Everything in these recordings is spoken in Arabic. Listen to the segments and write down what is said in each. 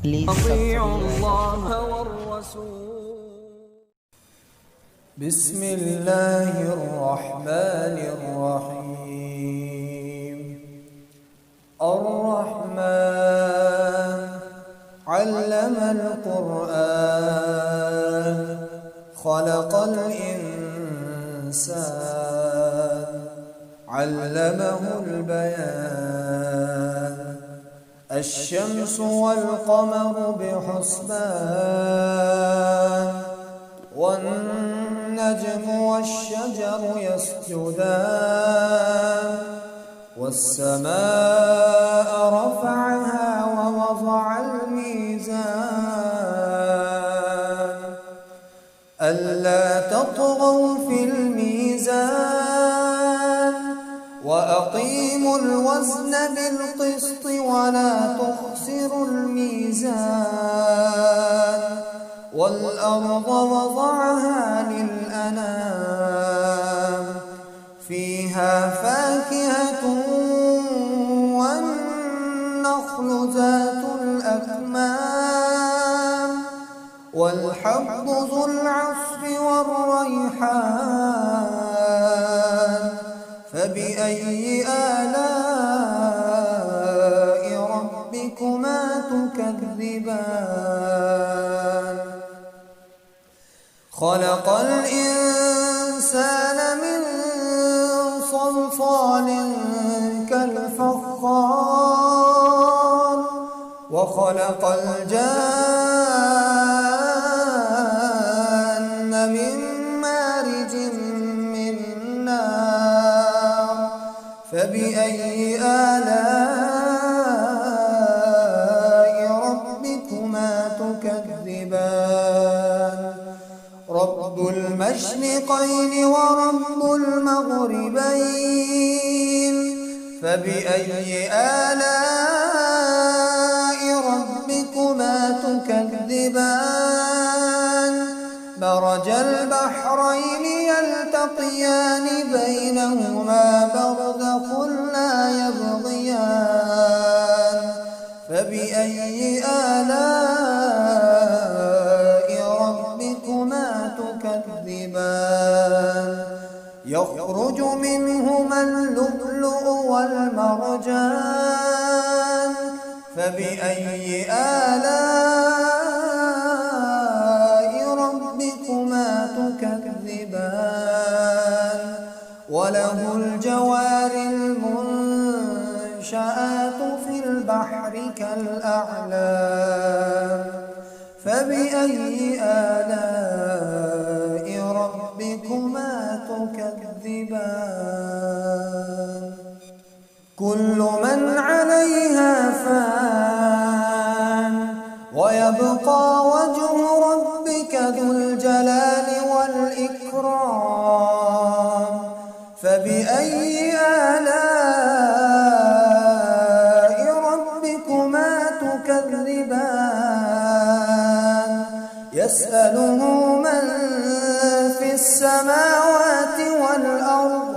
Please أطيعوا subscribe. الله والرسول. بسم الله الرحمن الرحيم. الرحمن علم القرآن خلق الإنسان علمه البيان الشمس والقمر بحسبان والنجم والشجر يسجدان والسماء رفعها ووضع الميزان ألا تطغوا في الميزان وأقيموا الوزن بالقسط ولا تخسروا الميزان والأرض وضعها للأنام فيها فاكهة والنخل ذات الأكمام والحب ذو العصف والريحان فبأي آلاء ربكما تكذبان خلق الإنسان من صلصال كالفخار وخلق الجان من مارج من نار فبأي آلاء ربكما تكذبان رب المشرقين ورب المغربين فبأي آلاء ربكما تكذبان مرج البحرين يلتقيان بينهما برزخ لا يبغيان فبأي آلاء ربكما تكذبان يخرج منهما اللؤلؤ والمرجان فبأي آلاء ربكما تكذبان وله الجوار المنشآت في البحر كالأعلام فبأي آلاء ربكما تكذبان كل من عليها فان ويبقى وجه ربك ذو الجلال والإكرام فبأي آلاء ربكما تكذبان يسأله من في السماوات والأرض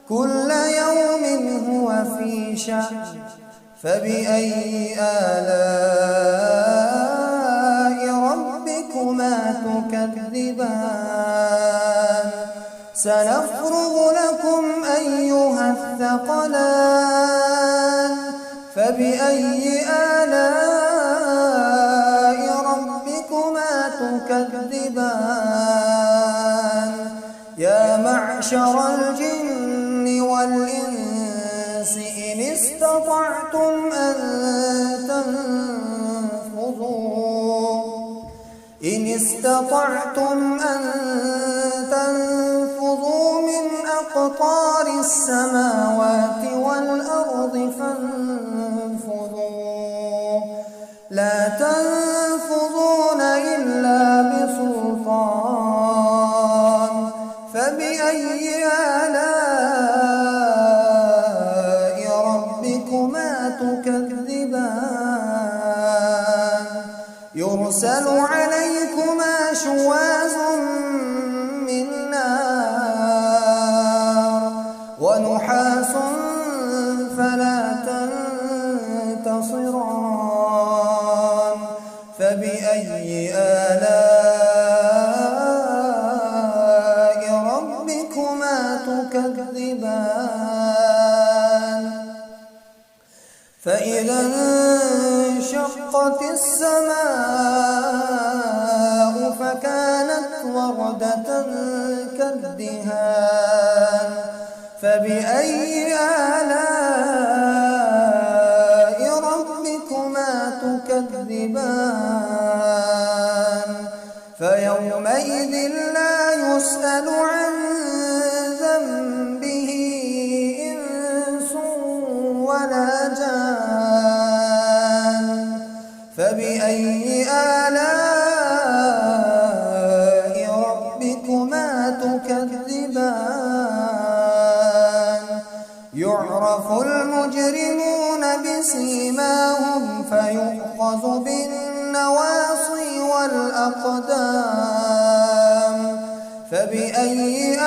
كل يوم هو في شأن فبأي آلاء ربكما تكذبان سنفرغ لكم أيها الثقلان فبأي آلاء ربكما تكذبان يا معشر الجن والإنس إن استطعتم أن تنفذوا من أقطار السماوات والأرض فانفذوا لا تنفذون إلا بسلطان فبأي آلاء ربكما تكذبان يرسل عليكما شواظ من نار ونحاس فلا تنتصران فبأي آلاء ربكما تكذبان فإذا انشقت السماء فكانت وردة كالدهان فبأي آلاء ربكما تكذبان فيومئذ لا يسأل عن ذنبه إنس ولا جان فبأي آلاء ربكما تكذبان يعرف المجرمون بسيماهم فيؤخذ بالنواصي والأقدام فبأي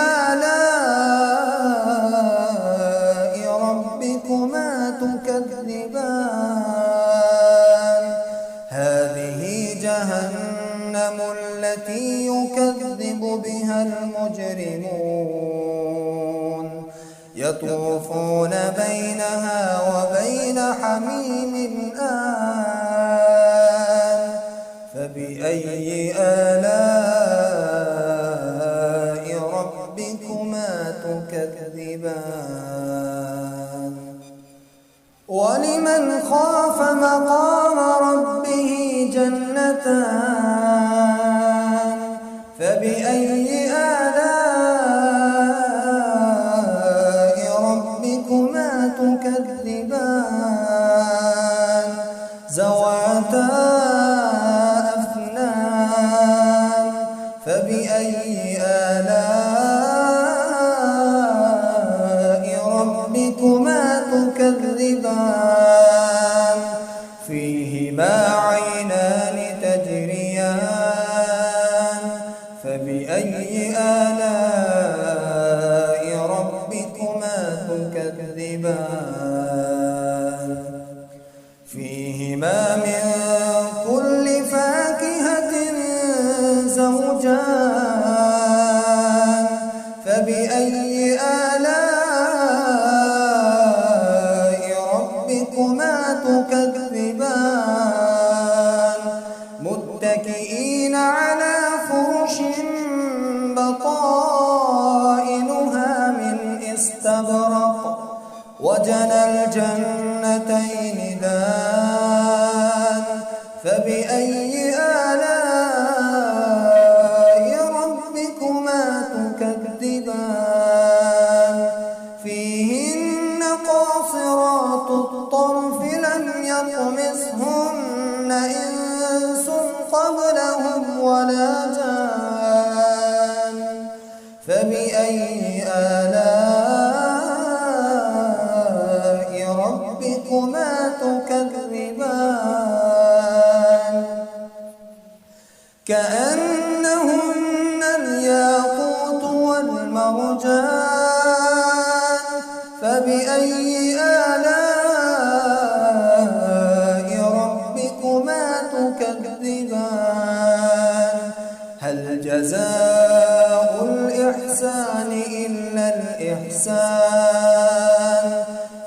آلاء ربكما تكذبان هذه جهنم التي يكذب بها المجرمون يطوفون بينها وبين حميم آن فبأي آلاء ربكما تكذبان ولمن خاف مقام ربه جنتان فبأي آلاء ربكما تكذبان ذواتا أفنان فبأي آلاء ربكما تكذبان فيهما عينان تجريان فبأي آلاء ربكما تكذبان فيهما من كل فاكهة زوجان فبأي آلاء ربكما تكذبان متكئين على فرش بطائنها من استبرق وجنى الجنتين دان فبأي آلاء ربكما تكذبان فيهن قاصرات الطرف لم يطمثهن إنس قبلهم ولا جان فبأي آلاء ربكما تكذبان كأنهن الياقوت والمرجان فبأي آلاء ربكما تكذبان هل جزاء الإحسان إلا الإحسان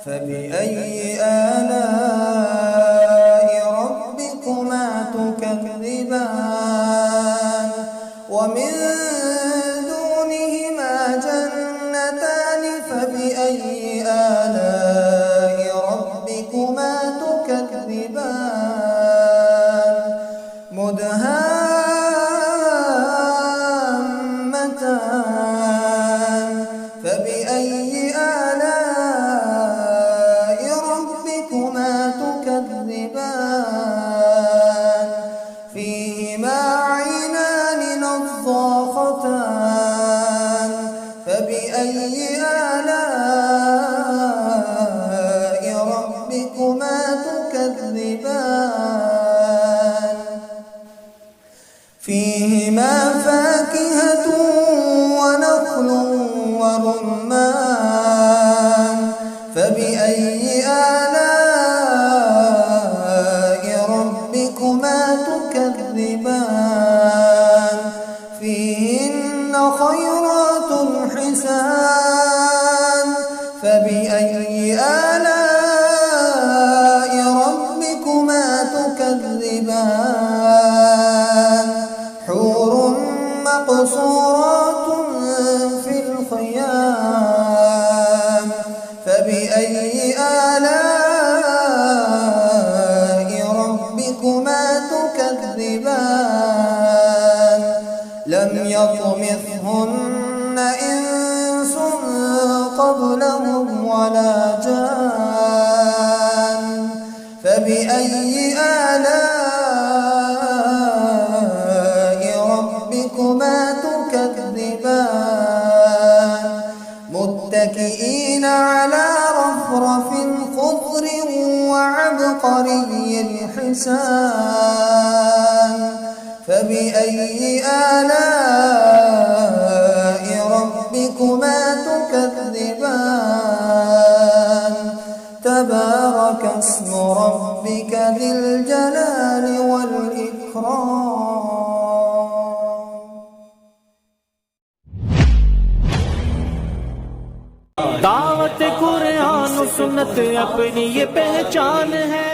فبأي آلاء ربكما تكذبان ومن دونهما جنتان فبأي آلاء ربكما تكذبان مدهامتان فبأي آلاء ربكما تكذبان فيهما عينان نضاختان فبأي آلاء ربكما تكذبان فيهما فاكهة ونخل ورمان فبأي آلاء ربكما تكذبان تكذبان حور مقصورات في الخيام فبأي آلاء ربكما تكذبان لم يطمثهن إنس قبلهم ولا جان فبأي آلاء ربكما تكذبان متكئين على رفرف خضر وعبقري الحسان فبأي آلاء ربكما تكذبان تبارك اسم ربك ذي الجلال والإكرام. दावत कुरान सुन्नत अपनी ये पहचान है।